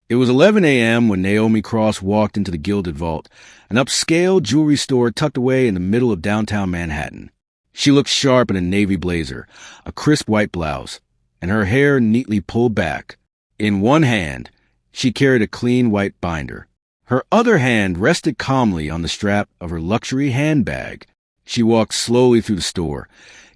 It was 11 a.m. when Naomi Cross walked into the Gilded Vault, an upscale jewelry store tucked away in the middle of downtown Manhattan. She looked sharp in a navy blazer, a crisp white blouse, and her hair neatly pulled back. In one hand, she carried a clean white binder. Her other hand rested calmly on the strap of her luxury handbag. She walked slowly through the store,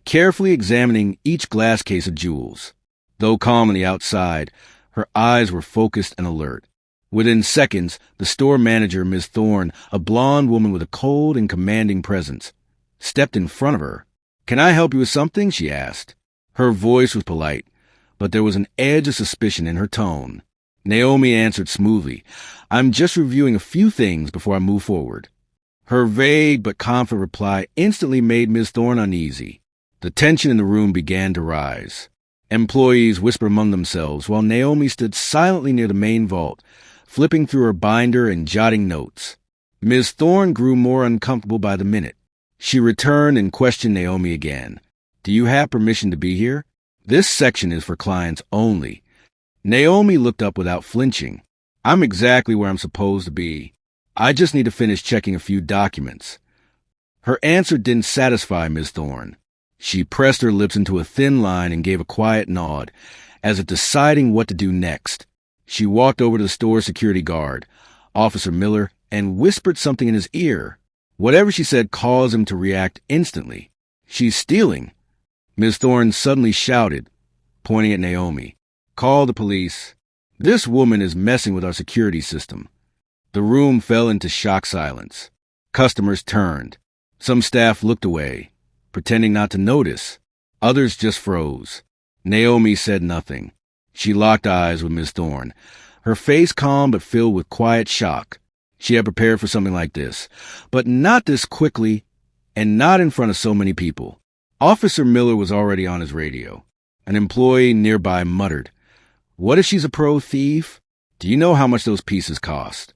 carefully examining each glass case of jewels. Though calm on the outside, her eyes were focused and alert. Within seconds, the store manager, Ms. Thorne, a blonde woman with a cold and commanding presence, stepped in front of her. "Can I help you with something?" she asked. Her voice was polite, but there was an edge of suspicion in her tone. Naomi answered smoothly, "I'm just reviewing a few things before I move forward." Her vague but confident reply instantly made Ms. Thorne uneasy. The tension in the room began to rise. Employees whispered among themselves while Naomi stood silently near the main vault, flipping through her binder and jotting notes. Ms. Thorne grew more uncomfortable by the minute. She returned and questioned Naomi again. "Do you have permission to be here? This section is for clients only." Naomi looked up without flinching. "I'm exactly where I'm supposed to be. I just need to finish checking a few documents." Her answer didn't satisfy Ms. Thorne. She pressed her lips into a thin line and gave a quiet nod, as if deciding what to do next. She walked over to the store security guard, Officer Miller, and whispered something in his ear. Whatever she said caused him to react instantly. "She's stealing!" Ms. Thorne suddenly shouted, pointing at Naomi. "Call the police. This woman is messing with our security system." The room fell into shocked silence. Customers turned. Some staff looked away, pretending not to notice. Others just froze. Naomi said nothing. She locked eyes with Ms. Thorne, her face calm but filled with quiet shock. She had prepared for something like this, but not this quickly and not in front of so many people. Officer Miller was already on his radio. An employee nearby muttered, "What if she's a pro thief? Do you know how much those pieces cost?"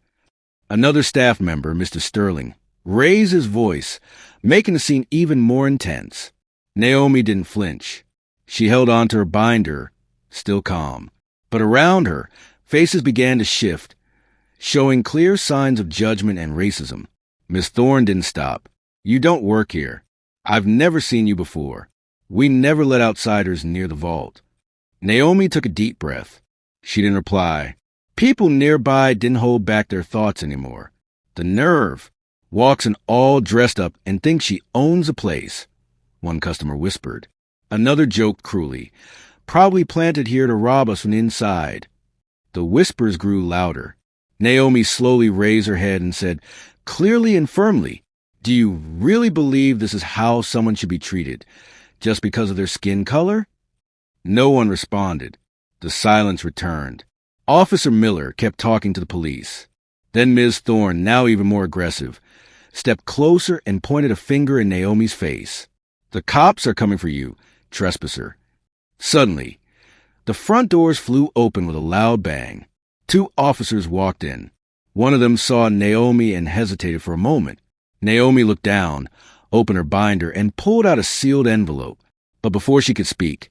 Another staff member, Mr. Sterling, raised his voice, making the scene even more intense. Naomi didn't flinch. She held on to her binder, still calm. But around her, faces began to shift, showing clear signs of judgment and racism. Miss Thorne didn't stop. "You don't work here. I've never seen you before. We never let outsiders near the vault." Naomi took a deep breath. She didn't reply. People nearby didn't hold back their thoughts anymore. The nerve. Walks in all dressed up and thinks she owns a place, one customer whispered. Another joked cruelly, "Probably planted here to rob us from the inside." The whispers grew louder. Naomi slowly raised her head and said, clearly and firmly, "Do you really believe this is how someone should be treated, just because of their skin color?" No one responded. The silence returned. Officer Miller kept talking to the police. Then Ms. Thorne, now even more aggressive, stepped closer and pointed a finger in Naomi's face. "The cops are coming for you, trespasser." Suddenly, the front doors flew open with a loud bang. 2 officers walked in. One of them saw Naomi and hesitated for a moment. Naomi looked down, opened her binder, and pulled out a sealed envelope. But before she could speak,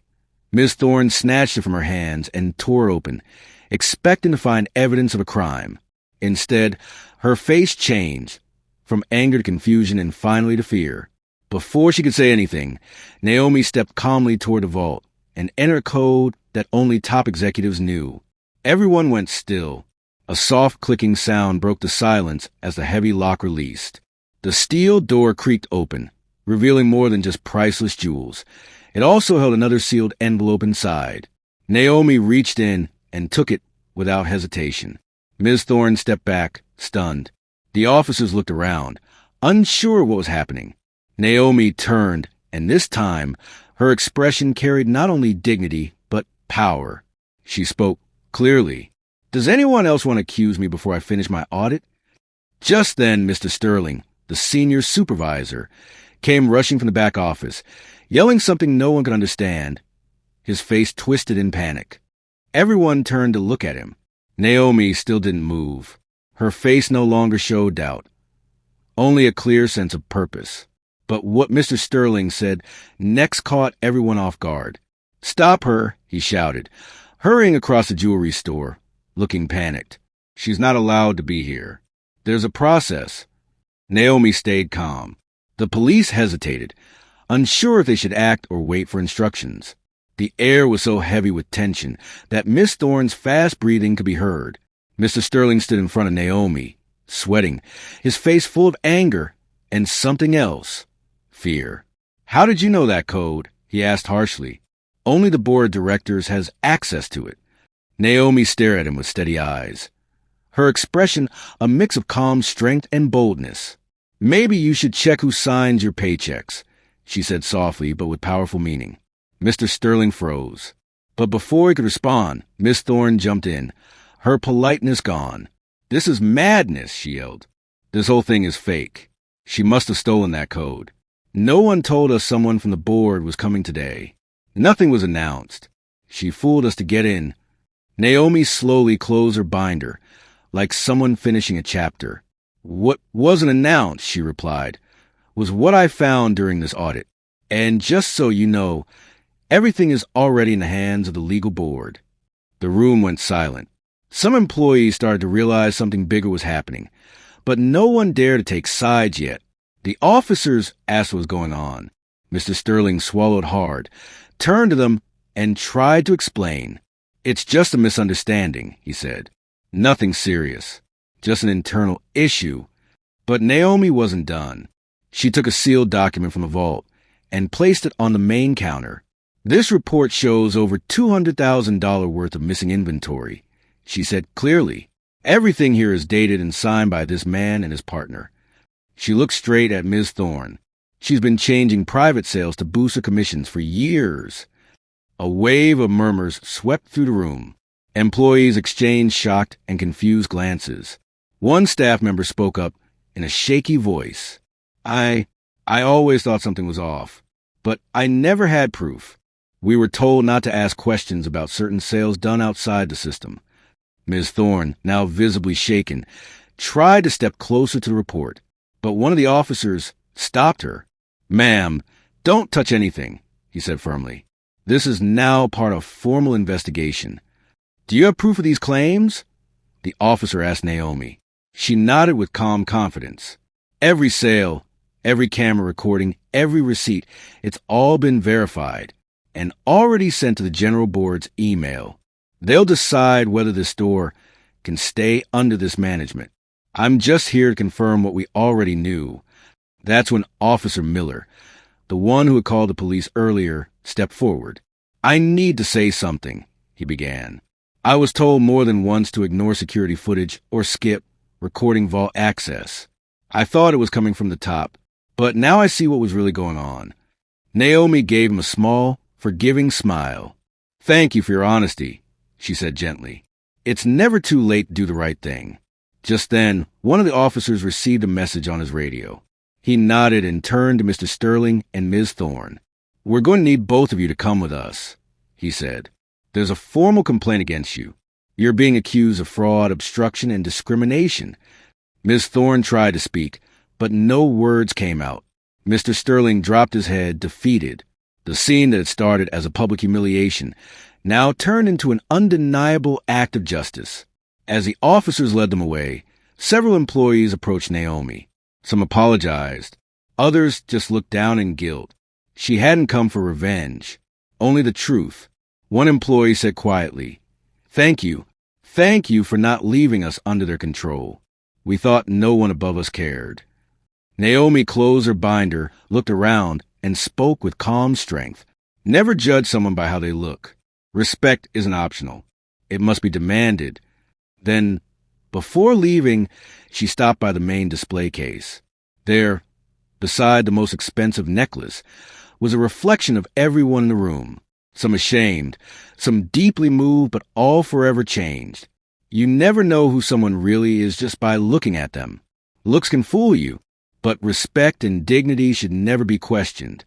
Ms. Thorne snatched it from her hands and tore it open, expecting to find evidence of a crime. Instead, her face changed, from anger to confusion and finally to fear. Before she could say anything, Naomi stepped calmly toward the vault and entered a code that only top executives knew. Everyone went still. A soft clicking sound broke the silence as the heavy lock released. The steel door creaked open, revealing more than just priceless jewels. It also held another sealed envelope inside. Naomi reached in and took it without hesitation. Ms. Thorne stepped back, stunned. The officers looked around, unsure what was happening. Naomi turned, and this time, her expression carried not only dignity, but power. She spoke clearly. "Does anyone else want to accuse me before I finish my audit?" Just then, Mr. Sterling, the senior supervisor, came rushing from the back office, yelling something no one could understand. His face twisted in panic. Everyone turned to look at him. Naomi still didn't move. Her face no longer showed doubt, only a clear sense of purpose. But what Mr. Sterling said next caught everyone off guard. "Stop her," he shouted, hurrying across the jewelry store. looking panicked. She's not allowed to be here. There's a process. Naomi stayed calm. The police hesitated, unsure if they should act or wait for instructions. The air was so heavy with tension that Miss Thorne's fast breathing could be heard. Mr. Sterling stood in front of Naomi, sweating, his face full of anger and something else, fear. "How did you know that code?" he asked harshly. "Only the board of directors has access to it." Naomi stared at him with steady eyes, her expression a mix of calm strength and boldness. "Maybe you should check who signs your paychecks," she said softly but with powerful meaning. Mr. Sterling froze. But before he could respond, Miss Thorne jumped in, her politeness gone. "This is madness," she yelled. "This whole thing is fake. She must have stolen that code. No one told us someone from the board was coming today. Nothing was announced. She fooled us to get in." Naomi slowly closed her binder, like someone finishing a chapter. "What wasn't announced," she replied, "was what I found during this audit. And just so you know, everything is already in the hands of the legal board." The room went silent. Some employees started to realize something bigger was happening, but no one dared to take sides yet. The officers asked what was going on. Mr. Sterling swallowed hard, turned to them, and tried to explain. "It's just a misunderstanding," he said. "Nothing serious. Just an internal issue." But Naomi wasn't done. She took a sealed document from the vault and placed it on the main counter. "This report shows over $200,000 worth of missing inventory," she said clearly. "Everything here is dated and signed by this man and his partner." She looked straight at Ms. Thorne. "She's been changing private sales to boost her commissions for years." A wave of murmurs swept through the room. Employees exchanged shocked and confused glances. One staff member spoke up in a shaky voice. I always thought something was off, but I never had proof. We were told not to ask questions about certain sales done outside the system." Ms. Thorne, now visibly shaken, tried to step closer to the report, but one of the officers stopped her. "Ma'am, don't touch anything," he said firmly. "This is now part of formal investigation." "Do you have proof of these claims?" the officer asked Naomi. She nodded with calm confidence. "Every sale, every camera recording, every receipt, it's all been verified and already sent to the general board's email. They'll decide whether the store can stay under this management. I'm just here to confirm what we already knew." That's when Officer Miller, the one who had called the police earlier, stepped forward. "I need to say something," he began. "I was told more than once to ignore security footage or skip recording vault access. I thought it was coming from the top, but now I see what was really going on." Naomi gave him a small, forgiving smile. "Thank you for your honesty," she said gently. "It's never too late to do the right thing." Just then, one of the officers received a message on his radio. He nodded and turned to Mr. Sterling and Ms. Thorne. "We're going to need both of you to come with us," he said. "There's a formal complaint against you. You're being accused of fraud, obstruction, and discrimination." Ms. Thorne tried to speak, but no words came out. Mr. Sterling dropped his head, defeated. The scene that had started as a public humiliation now turned into an undeniable act of justice. As the officers led them away, several employees approached Naomi. Some apologized. Others just looked down in guilt. She hadn't come for revenge, only the truth. One employee said quietly, Thank you for not leaving us under their control. We thought no one above us cared." Naomi closed her binder, looked around, and spoke with calm strength. "Never judge someone by how they look. Respect isn't optional. It must be demanded." Then, before leaving, she stopped by the main display case. There, beside the most expensive necklace, was a reflection of everyone in the room. Some ashamed, some deeply moved, but all forever changed. You never know who someone really is just by looking at them. Looks can fool you, but respect and dignity should never be questioned.